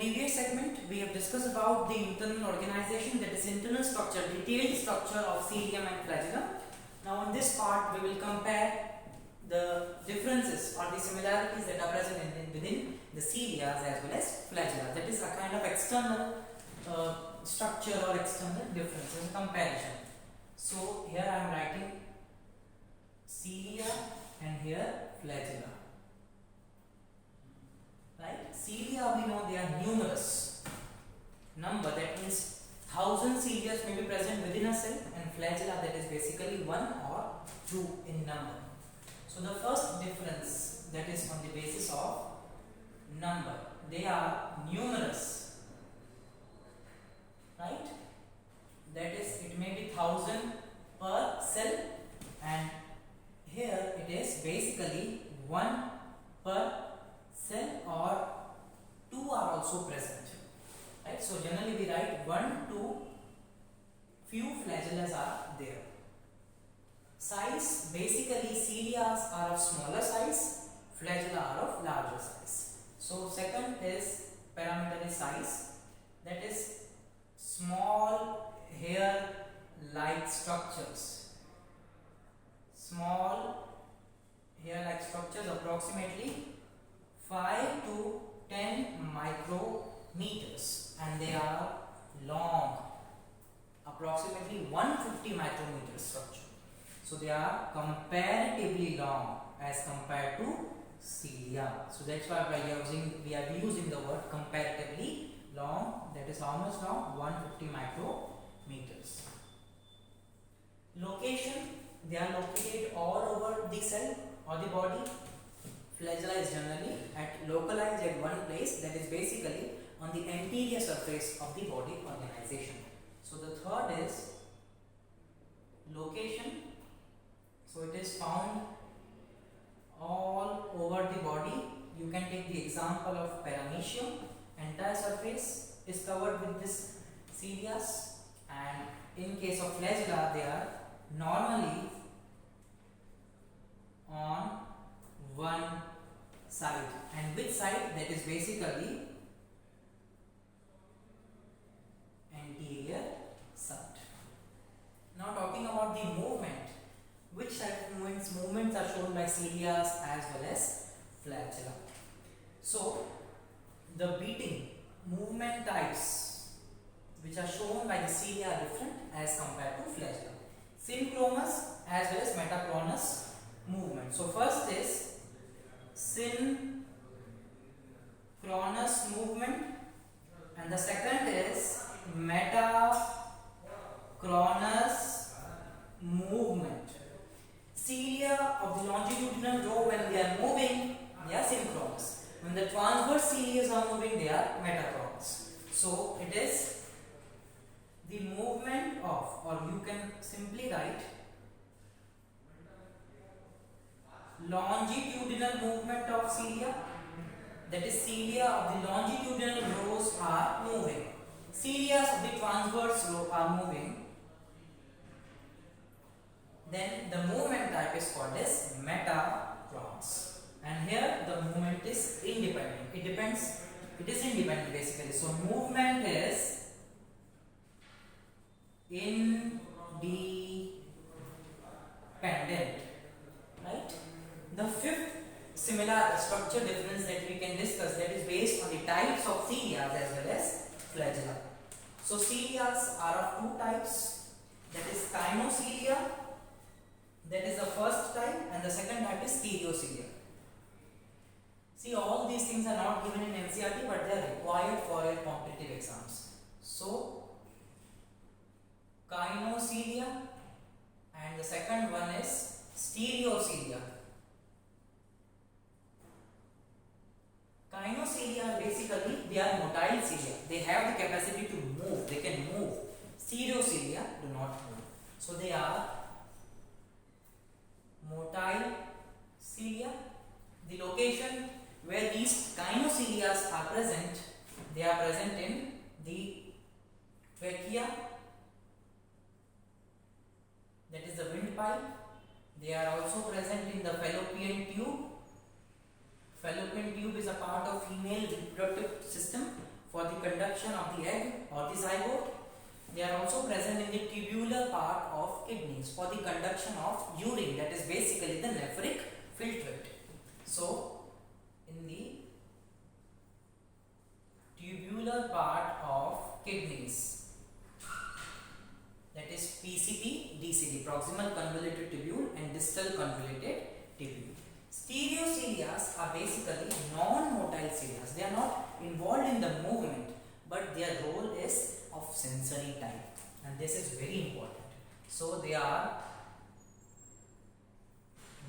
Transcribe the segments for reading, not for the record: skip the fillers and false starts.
previous segment we have discussed about the internal organization, that is internal structure, detailed structure of cilium and flagellum. Now in this part we will compare the differences or the similarities that are present within the cilia as well as flagella. That is a kind of external structure or external differences comparison. So here I am writing cilia and here flagella. Right? Cilia, we know they are numerous number, that means 1000 cilia may be present within a cell, and flagella, that is basically 1 or 2 in number. So the first difference, that is on the basis of number, they are numerous, right? That is, it may be 1000 per cell, and here it is basically 1 per cell, or 2 are also present, right? So generally we write 1 to few flagellas are there. Size, basically cilia are of smaller size, flagella are of larger size. So second is parameter is size, that is small hair like structures, small hair like structures approximately 5 to 10 micrometers, and they are long, approximately 150 micrometer structure. So they are comparatively long as compared to cilia. So that's why we are using the word comparatively long. That is how much long? 150 micrometers. Location, they are located all over the cell or the body. Flagella is generally localized at one place, that is basically on the anterior surface of the body organization. So the third is location. So it is found all over the body. You can take the example of paramecium. Entire surface is covered with this cilia, and in case of flagella they are normally on one side. And which side? That is basically anterior side. Now talking about the movement, which type of movements are shown by cilia as well as flagella. So the beating movement types which are shown by the cilia are different as compared to flagella. Synchronous as well as metachronous movement. So first is synchronous movement, and the second is metachronous movement. Cilia of the longitudinal row, when they are moving, they are synchronous. When the transverse cilia are moving, they are metachronous. So it is the movement of, or you can simply write longitudinal movement of cilia, that is cilia of the longitudinal rows are moving, cilia of the transverse row are moving, then the movement type is called as metachronous. And here the movement is independent. It is independent basically. So movement is independent, right? The fifth similar structure difference that we can discuss, that is based on the types of cilia as well as flagella. So cilia are of two types, that is kinocilia, that is the first type, and the second type is stereocilia. See, all these things are not given in NCERT, but they are required for your competitive exams. So kinocilia, and the second one is stereocilia. Kinocilia basically they are motile cilia. They have the capacity to move. They can move. Stereocilia do not move. So they are motile cilia. The location where these kinocilia are present, they are present in the trachea, that is the windpipe. They are also present in the fallopian tube. Fallopian tube is a part of female reproductive system. for the conduction of the egg or the zygote. They are also present in the tubular part of kidneys for the conduction of urine, that is basically the nephric filtrate. So, in the tubular part of kidneys, that is PCT, DCT, proximal convoluted tubule and distal convoluted tubule. Stereocilia are basically non-motile cilia. They are not involved in the movement, but their role is of sensory type, and this is very important. So they are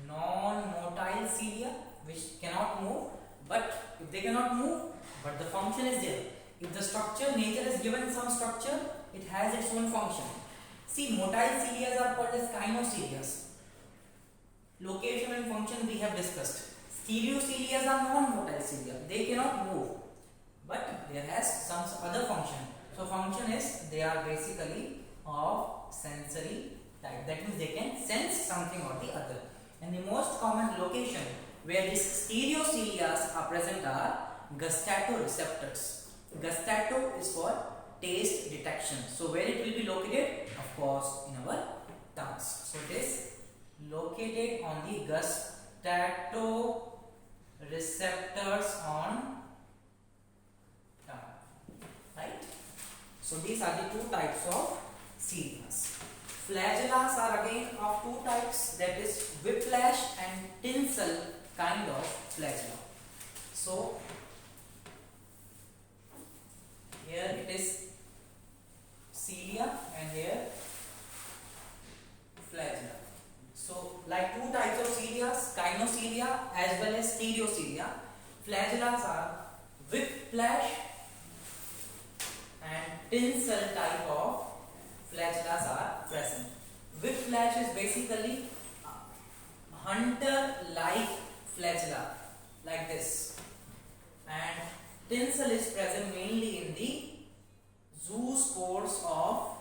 non-motile cilia which cannot move, but if they cannot move, but the function is there. If the structure, nature has given some structure, it has its own function. See, motile cilia are called as kinocilia. Location and function we have discussed. Stereocilia are non-motile cilia. They cannot move, but there has some other function. So function is they are basically of sensory type. That means they can sense something or the other. And the most common location where these stereocilia are present are gustatoreceptors. Gustato is for taste detection. So where it will be located? Of course, in our tongues. So it is located on the gustatoreceptors on tongue, right? So these are the two types of cilia. Flagellas are again of two types, that is whiplash and tinsel kind of flagella. So here it is cilia and here flagella. So like two types of cilia, kinocilia as well as stereocilia. Flagellas are whiplash and tinsel type of flagellas are present. Whiplash is basically hunter-like flagella, like this, and tinsel is present mainly in the zoospores of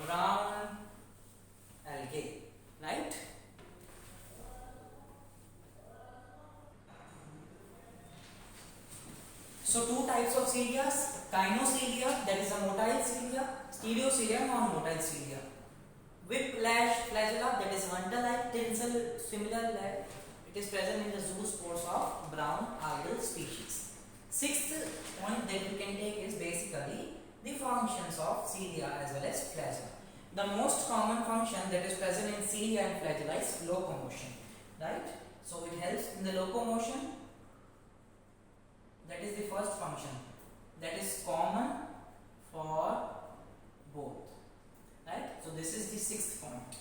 brown algae, right? So two types of cilia, kinocilia, that is a motile cilia, stereocilia, non-motile cilia. Whiplash flagella, that is hunter-like, tinsel similar, like it is present in the zoospores of brown algal species. Sixth point that you can take is basically the functions of cilia as well as flagella. The most common function that is present in cilia and flagella is locomotion, right? So it helps in the locomotion. That is the first function, that is common for both, right? So this is the sixth point.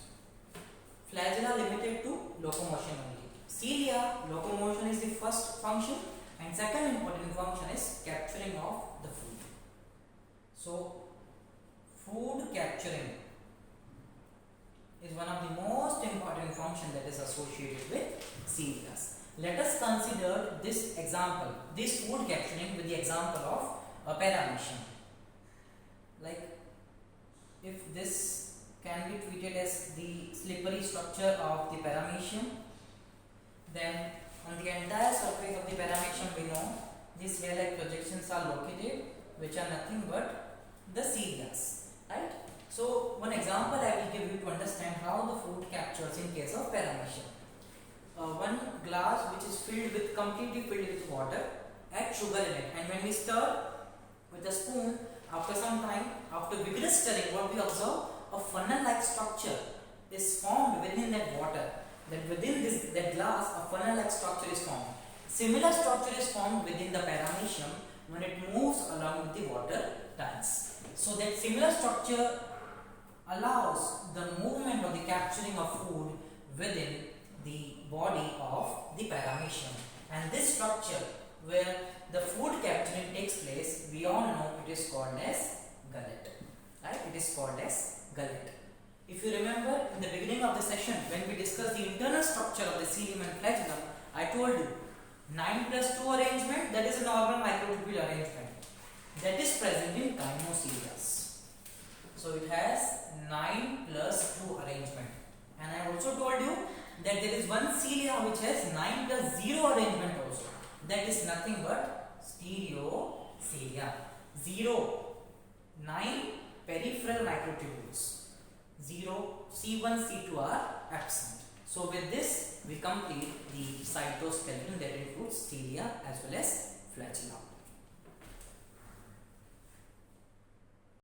Flagella limited to locomotion only. Cilia, locomotion is the first function, and second important function is capturing of the food. So food capturing is one of the most important function that is associated with cilia. Let us consider this example, this food capturing, with the example of a paramecium. Like if this can be treated as the slippery structure of the paramecium, then on the entire surface of the paramecium we know these hair-like projections are located, which are nothing but the cilia, right? So one example I will give you to understand how the food captures in case of paramecium. One glass which is completely filled with water, add sugar in it, and when we stir with a spoon, after some time, after vigorous stirring, what we observe, a funnel-like structure is formed within that water. That within that glass, a funnel-like structure is formed. Similar structure is formed within the paramecium when it moves along with the water tides. So that similar structure allows the movement or the capturing of food within the body of the paramecium, and this structure where the food capturing takes place, we all know it is called as gullet, right? It is called as gullet. If you remember in the beginning of the session when we discussed the internal structure of the cilium and flagellum, I told you 9+2 arrangement, that is a normal microtubule arrangement that is present in kinocilia. So it has 9+2 arrangement, and I also told you that there is one cilia which has 9+0 arrangement also. That is nothing but stereocilia. cilia. 0, 9 peripheral microtubules. 0, C1, C2 are absent. So with this we complete the cytoskeleton that includes cilia as well as flagella.